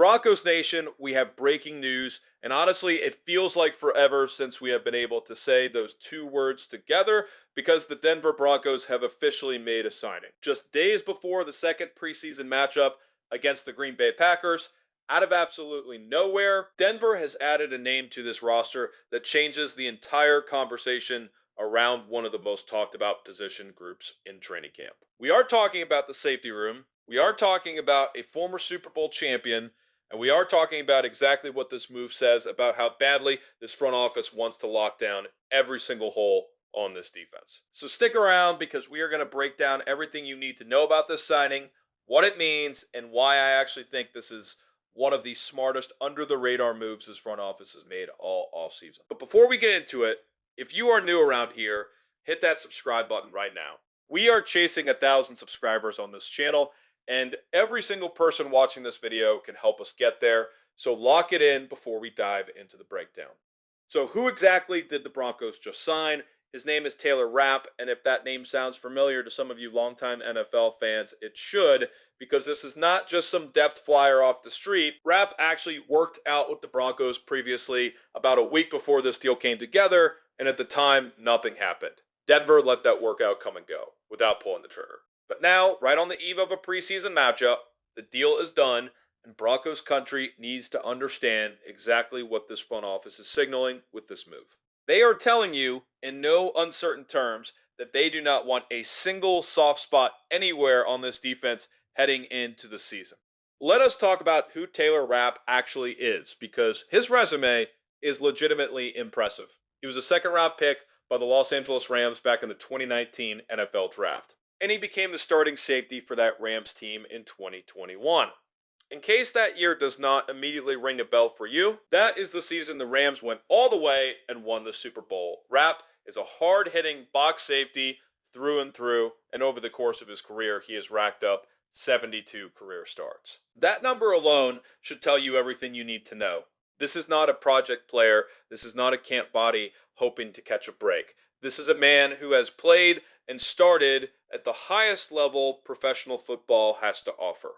Broncos Nation, we have breaking news, and honestly, it feels like forever since we have been able to say those two words together because the Denver Broncos have officially made a signing. Just days before the second preseason matchup against the Green Bay Packers, out of absolutely nowhere, Denver has added a name to this roster that changes the entire conversation around one of the most talked about position groups in training camp. We are talking about the safety room. We are talking about a former Super Bowl champion, and we are talking about exactly what this move says about how badly this front office wants to lock down every single hole on this defense. So stick around because we are going to break down everything you need to know about this signing, what it means, and why I actually think this is one of the smartest under the radar moves this front office has made all offseason. But before we get into it, if you are new around here, hit that subscribe button right now. We are chasing 1,000 subscribers on this channel, and every single person watching this video can help us get there. So lock it in before we dive into the breakdown. So who exactly did the Broncos just sign? His name is Taylor Rapp, and if that name sounds familiar to some of you longtime NFL fans, it should, because this is not just some depth flyer off the street. Rapp actually worked out with the Broncos previously about a week before this deal came together, and at the time, nothing happened. Denver let that workout come and go without pulling the trigger. But now, right on the eve of a preseason matchup, the deal is done, and Broncos country needs to understand exactly what this front office is signaling with this move. They are telling you, in no uncertain terms, that they do not want a single soft spot anywhere on this defense heading into the season. Let us talk about who Taylor Rapp actually is, because his resume is legitimately impressive. He was a second-round pick by the Los Angeles Rams back in the 2019 NFL Draft, and he became the starting safety for that Rams team in 2021. In case that year does not immediately ring a bell for you, that is the season the Rams went all the way and won the Super Bowl. Rapp is a hard-hitting box safety through and through, and over the course of his career, he has racked up 72 career starts. That number alone should tell you everything you need to know. This is not a project player. This is not a camp body hoping to catch a break. This is a man who has played and started at the highest level professional football has to offer.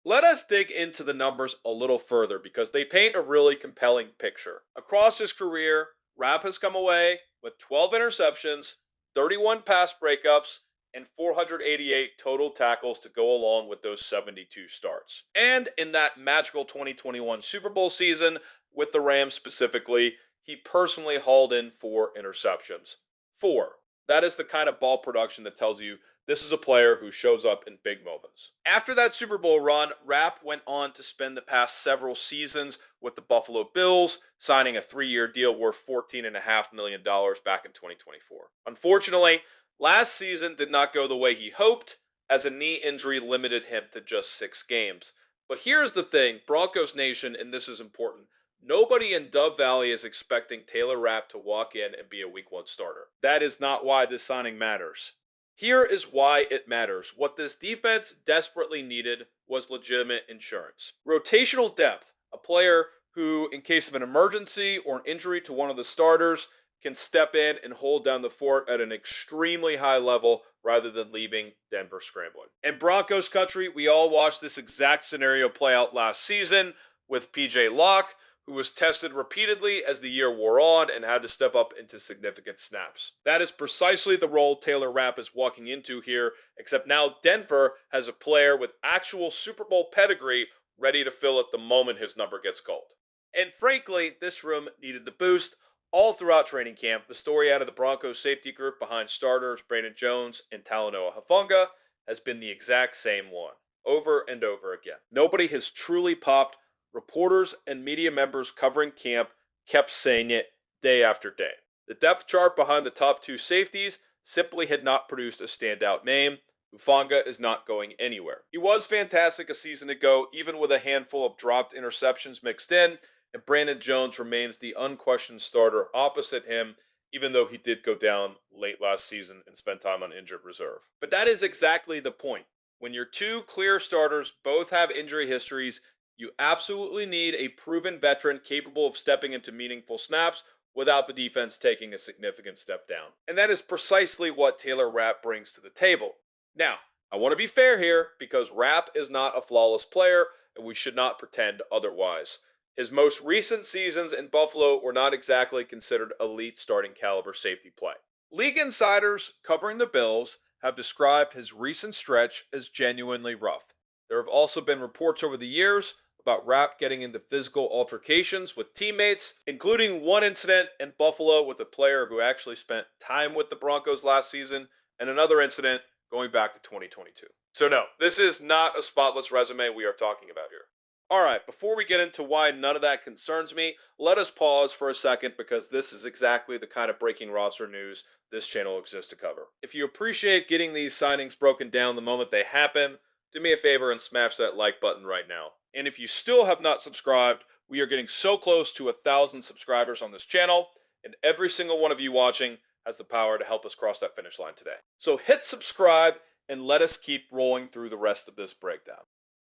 Let us dig into the numbers a little further because they paint a really compelling picture. Across his career, Rapp has come away with 12 interceptions, 31 pass breakups, and 488 total tackles to go along with those 72 starts. And in that magical 2021 Super Bowl season, with the Rams specifically, he personally hauled in 4 interceptions. 4. That is the kind of ball production that tells you this is a player who shows up in big moments. After that Super Bowl run, Rapp went on to spend the past several seasons with the Buffalo Bills, signing a 3-year deal worth $14.5 million back in 2024. Unfortunately, last season did not go the way he hoped, as a knee injury limited him to just 6 games. But here's the thing, Broncos Nation, and this is important. Nobody in Dove Valley is expecting Taylor Rapp to walk in and be a Week 1 starter. That is not why this signing matters. Here is why it matters. What this defense desperately needed was legitimate insurance. Rotational depth, a player who, in case of an emergency or an injury to one of the starters, can step in and hold down the fort at an extremely high level rather than leaving Denver scrambling. In Broncos country, we all watched this exact scenario play out last season with PJ Locke, who was tested repeatedly as the year wore on and had to step up into significant snaps. That is precisely the role Taylor Rapp is walking into here, except now Denver has a player with actual Super Bowl pedigree ready to fill it the moment his number gets called. And frankly, this room needed the boost. All throughout training camp, the story out of the Broncos safety group behind starters Brandon Jones and Talanoa Hufanga has been the exact same one, over and over again. Nobody has truly popped. Reporters and media members covering camp kept saying it day after day. The depth chart behind the top 2 safeties simply had not produced a standout name. Hufanga is not going anywhere. He was fantastic a season ago, even with a handful of dropped interceptions mixed in, and Brandon Jones remains the unquestioned starter opposite him, even though he did go down late last season and spend time on injured reserve. But that is exactly the point. When your 2 clear starters both have injury histories, you absolutely need a proven veteran capable of stepping into meaningful snaps without the defense taking a significant step down. And that is precisely what Taylor Rapp brings to the table. Now, I want to be fair here because Rapp is not a flawless player, and we should not pretend otherwise. His most recent seasons in Buffalo were not exactly considered elite starting caliber safety play. League insiders covering the Bills have described his recent stretch as genuinely rough. There have also been reports over the years about Rapp getting into physical altercations with teammates, including one incident in Buffalo with a player who actually spent time with the Broncos last season, and another incident going back to 2022. So, no, this is not a spotless resume we are talking about here. All right, before we get into why none of that concerns me, let us pause for a second because this is exactly the kind of breaking roster news this channel exists to cover. If you appreciate getting these signings broken down the moment they happen, do me a favor and smash that like button right now. And if you still have not subscribed, we are getting so close to 1,000 subscribers on this channel, and every single one of you watching has the power to help us cross that finish line today. So hit subscribe and let us keep rolling through the rest of this breakdown.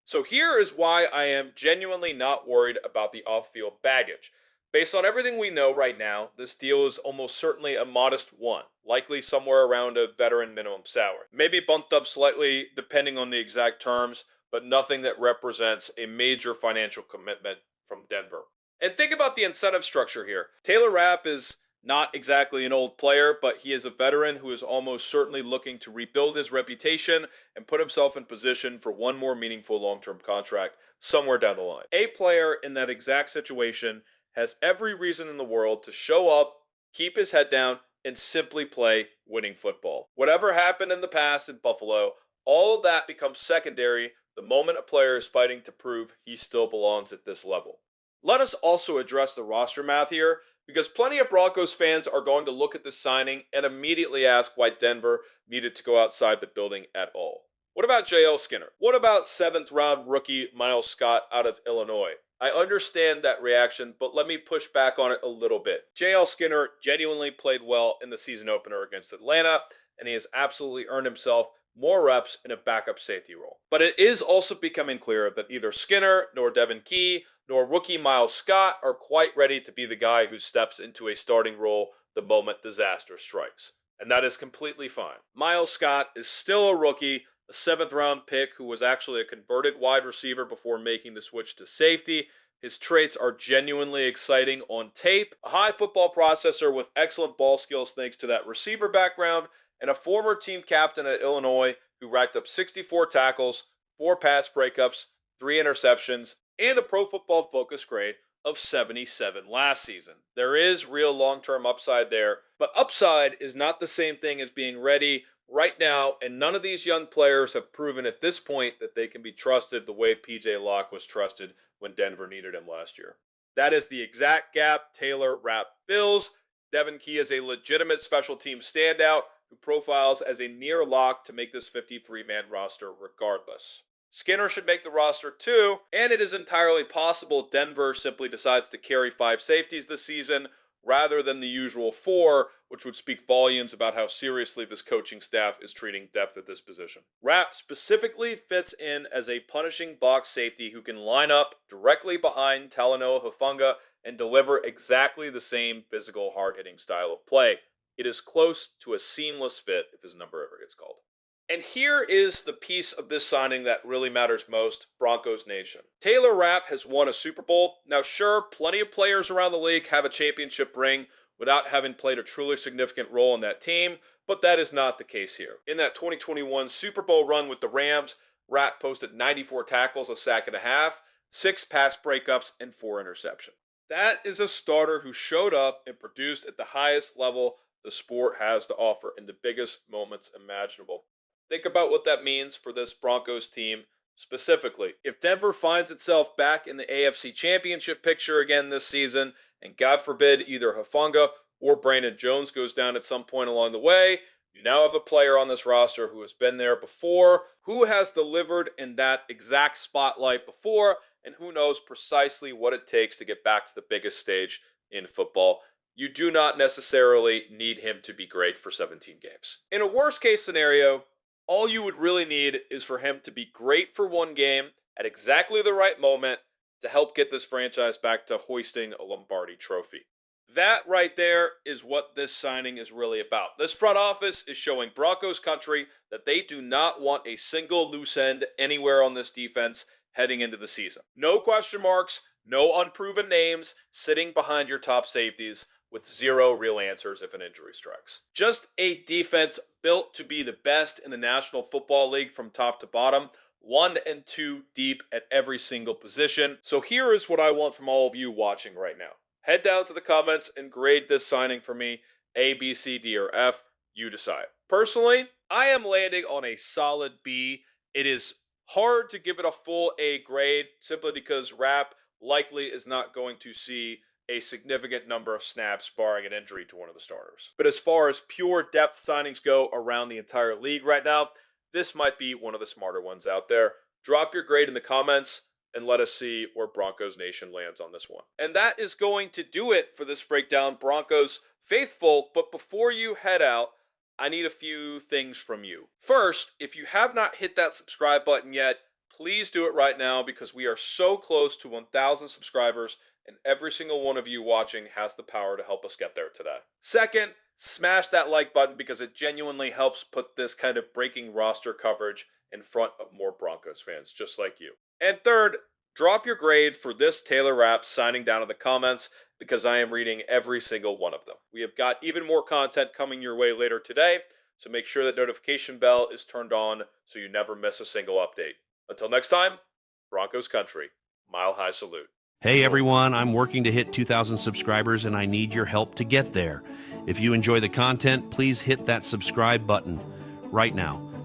So here is why I am genuinely not worried about the off-field baggage. Based on everything we know right now, this deal is almost certainly a modest one, likely somewhere around a veteran minimum salary. Maybe bumped up slightly depending on the exact terms, but nothing that represents a major financial commitment from Denver. And think about the incentive structure here. Taylor Rapp is not exactly an old player, but he is a veteran who is almost certainly looking to rebuild his reputation and put himself in position for one more meaningful long-term contract somewhere down the line. A player in that exact situation has every reason in the world to show up, keep his head down, and simply play winning football. Whatever happened in the past in Buffalo, all of that becomes secondary the moment a player is fighting to prove he still belongs at this level. Let us also address the roster math here, because plenty of Broncos fans are going to look at this signing and immediately ask why Denver needed to go outside the building at all. What about J.L. Skinner? What about 7th round rookie Miles Scott out of Illinois? I understand that reaction, but let me push back on it a little bit. J.L. Skinner genuinely played well in the season opener against Atlanta, and he has absolutely earned himself more reps in a backup safety role. But it is also becoming clear that neither Skinner nor Devin Key nor rookie Miles Scott are quite ready to be the guy who steps into a starting role the moment disaster strikes. And that is completely fine. Miles Scott is still a rookie, a 7th round pick who was actually a converted wide receiver before making the switch to safety. His traits are genuinely exciting on tape. A high football processor with excellent ball skills thanks to that receiver background, and a former team captain at Illinois who racked up 64 tackles, 4 pass breakups, 3 interceptions, and a Pro Football Focus grade of 77 last season. There is real long-term upside there, but upside is not the same thing as being ready right now, and none of these young players have proven at this point that they can be trusted the way PJ Locke was trusted when Denver needed him last year. That is the exact gap Taylor Rapp fills. Devin Key is a legitimate special team standout who profiles as a near lock to make this 53-man roster regardless. Skinner should make the roster too, and it is entirely possible Denver simply decides to carry 5 safeties this season rather than the usual 4, which would speak volumes about how seriously this coaching staff is treating depth at this position. Rapp specifically fits in as a punishing box safety who can line up directly behind Talanoa Hufanga and deliver exactly the same physical, hard-hitting style of play. It is close to a seamless fit if his number ever gets called. And here is the piece of this signing that really matters most, Broncos Nation. Taylor Rapp has won a Super Bowl. Now, sure, plenty of players around the league have a championship ring without having played a truly significant role in that team, but that is not the case here. In that 2021 Super Bowl run with the Rams, Rapp posted 94 tackles, a sack and a half, 6 pass breakups, and 4 interceptions. That is a starter who showed up and produced at the highest level the sport has to offer in the biggest moments imaginable. Think about what that means for this Broncos team specifically. If Denver finds itself back in the AFC Championship picture again this season, and God forbid either Hufanga or Brandon Jones goes down at some point along the way, you now have a player on this roster who has been there before, who has delivered in that exact spotlight before, and who knows precisely what it takes to get back to the biggest stage in football. You do not necessarily need him to be great for 17 games. In a worst case scenario, all you would really need is for him to be great for one game at exactly the right moment to help get this franchise back to hoisting a Lombardi trophy. That right there is what this signing is really about. This front office is showing Broncos country that they do not want a single loose end anywhere on this defense heading into the season. No question marks, no unproven names sitting behind your top safeties with zero real answers if an injury strikes. Just a defense built to be the best in the National Football League from top to bottom, 1 and 2 deep at every single position. So here is what I want from all of you watching right now. Head down to the comments and grade this signing for me. A, B, C, D, or F. You decide. Personally, I am landing on a solid B. It is hard to give it a full A grade simply because Rapp likely is not going to see a significant number of snaps barring an injury to one of the starters. But as far as pure depth signings go around the entire league right now, this might be one of the smarter ones out there. Drop your grade in the comments and let us see where Broncos Nation lands on this one. And that is going to do it for this breakdown, Broncos faithful. But before you head out, I need a few things from you. First, if you have not hit that subscribe button yet, please do it right now because we are so close to 1,000 subscribers and every single one of you watching has the power to help us get there today. Second, smash that like button because it genuinely helps put this kind of breaking roster coverage in front of more Broncos fans just like you. And third, drop your grade for this Taylor Rapp signing down in the comments because I am reading every single one of them. We have got even more content coming your way later today, so make sure that notification bell is turned on so you never miss a single update. Until next time, Broncos Country, Mile High Salute. Hey everyone, I'm working to hit 2,000 subscribers and I need your help to get there. If you enjoy the content, please hit that subscribe button right now.